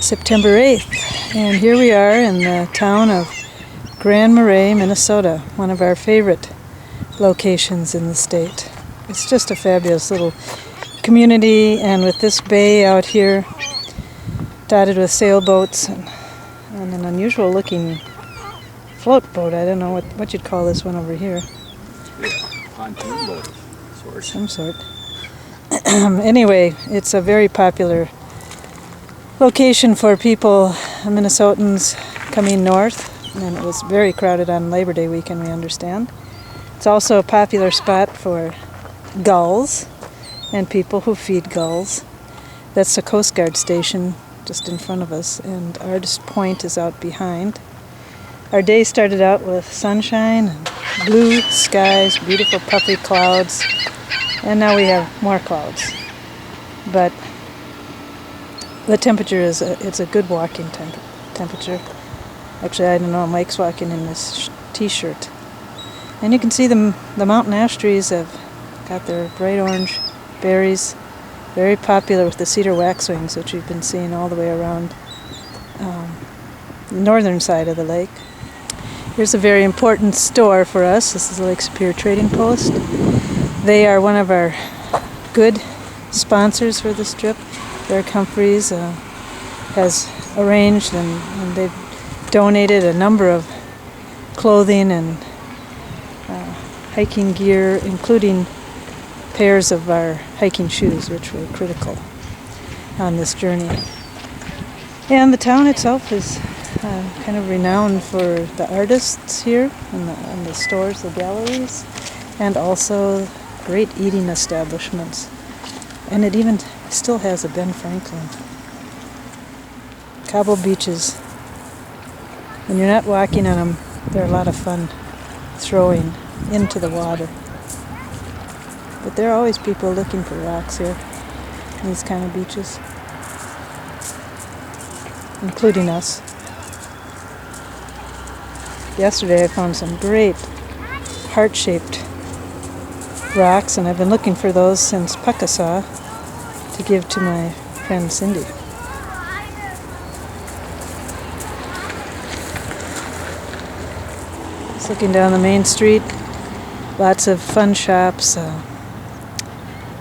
September 8th, and here we are in the town of Grand Marais, Minnesota, one of our favorite locations in the state. It's just a fabulous little community, and with this bay out here dotted with sailboats and an unusual looking float boat. I don't know what you'd call this one over here. Yeah, pontoon boat of sorts. Some sort. Anyway, it's a very popular location for people, Minnesotans coming north, and it was very crowded on Labor Day weekend, we understand. It's also a popular spot for gulls and people who feed gulls. That's the Coast Guard station just in front of us, and Artist Point is out behind. Our day started out with sunshine and blue skies, beautiful puffy clouds, and now we have more clouds. But the temperature is it's a good walking temperature. Actually, I don't know, Mike's walking in this t-shirt. And you can see the mountain ash trees have got their bright orange berries. Very popular with the cedar waxwings, which we've been seeing all the way around the northern side of the lake. Here's a very important store for us. This is the Lake Superior Trading Post. They are one of our good sponsors for this trip. Eric Humphreys has arranged and they've donated a number of clothing and hiking gear, including pairs of our hiking shoes, which were critical on this journey. And the town itself is kind of renowned for the artists here and the stores, the galleries, and also great eating establishments. And it even still has a Ben Franklin. Cobble beaches. When you're not walking on them, they're a lot of fun throwing into the water. But there are always people looking for rocks here, these kind of beaches, including us. Yesterday I found some great heart-shaped rocks, and I've been looking for those since Puckasaw to give to my friend Cindy. Just looking down the main street, lots of fun shops,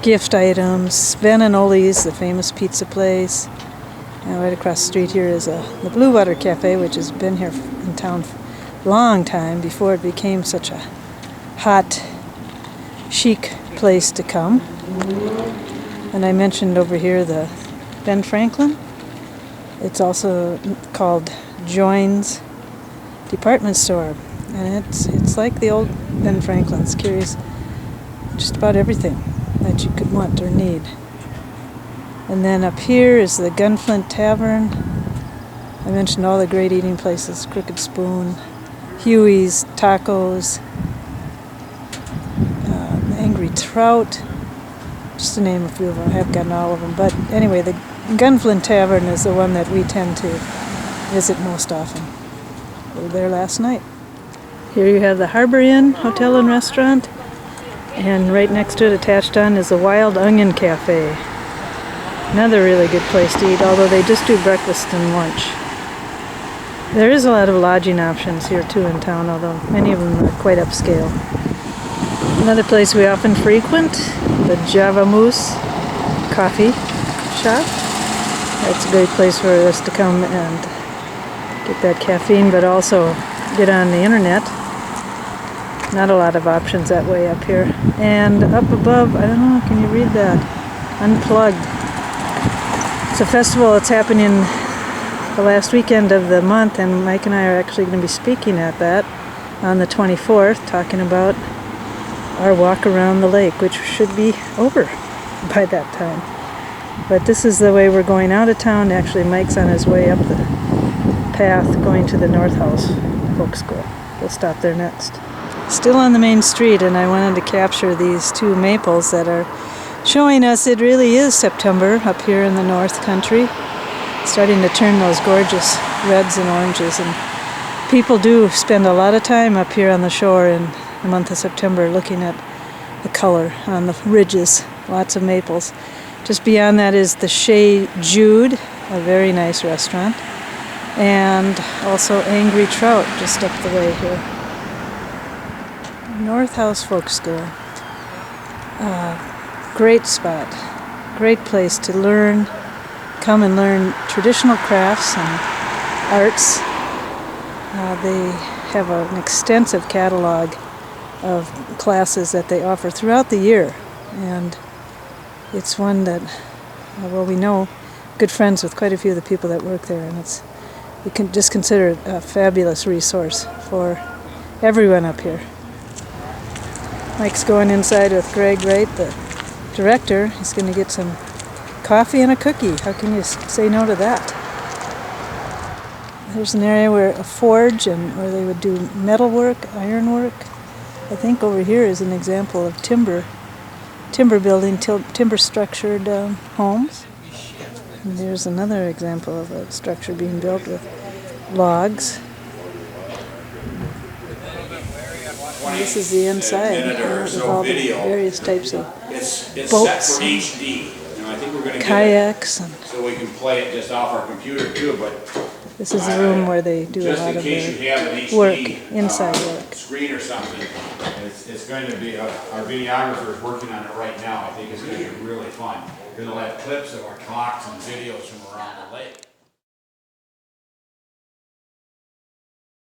gift items, Sven and Oli's, the famous pizza place. And right across the street here is the Blue Water Cafe, which has been here in town for a long time before it became such a hot, chic place to come. And I mentioned over here the Ben Franklin. It's also called Joins Department Store, and it's like the old Ben Franklin's. Carries just about everything that you could want or need. And then up here is the Gunflint Tavern. I mentioned all the great eating places: Crooked Spoon, Huey's Tacos, Angry Trout, just to name a few of them. I haven't gotten all of them, but anyway, the Gunflint Tavern is the one that we tend to visit most often. We were there last night. Here you have the Harbor Inn Hotel and Restaurant, and right next to it, attached on, is the Wild Onion Cafe. Another really good place to eat, although they just do breakfast and lunch. There is a lot of lodging options here too in town, although many of them are quite upscale. Another place we often frequent, the Java Moose Coffee Shop. That's a great place for us to come and get that caffeine, but also get on the internet. Not a lot of options that way up here. And up above, I don't know, can you read that? Unplugged. It's a festival that's happening the last weekend of the month, and Mike and I are actually going to be speaking at that on the 24th, talking about our walk around the lake, which should be over by that time. But this is the way we're going out of town. Actually, Mike's on his way up the path going to the North House Folk School. We'll stop there next. Still on the main street, and I wanted to capture these two maples that are showing us it really is September up here in the North Country. It's starting to turn those gorgeous reds and oranges, and people do spend a lot of time up here on the shore in the month of September looking at the color on the ridges. Lots of maples. Just beyond that is the Chez Jude a very nice restaurant, and also Angry Trout just up the way here. North House Folk School. Great spot, great place to learn, come and learn traditional crafts and arts. They have an extensive catalog of classes that they offer throughout the year, and it's one that, well, we know good friends with quite a few of the people that work there, and we can just consider it a fabulous resource for everyone up here. Mike's going inside with Greg Wright, the director. He's going to get some coffee and a cookie. How can you say no to that? There's an area where a forge and where they would do metalwork, ironwork. I think over here is an example of timber building, timber structured homes. And there's another example of a structure being built with logs. And this is the inside, with all the various types of boats, and HD. I think we're going to kayaks, and so we can play it just off our computer too. But this is the room where they do a lot of their work, inside work. Screen or something. It's going to be our videographer is working on it right now. I think it's going to be really fun. We'll have clips of our talks and videos from around the lake.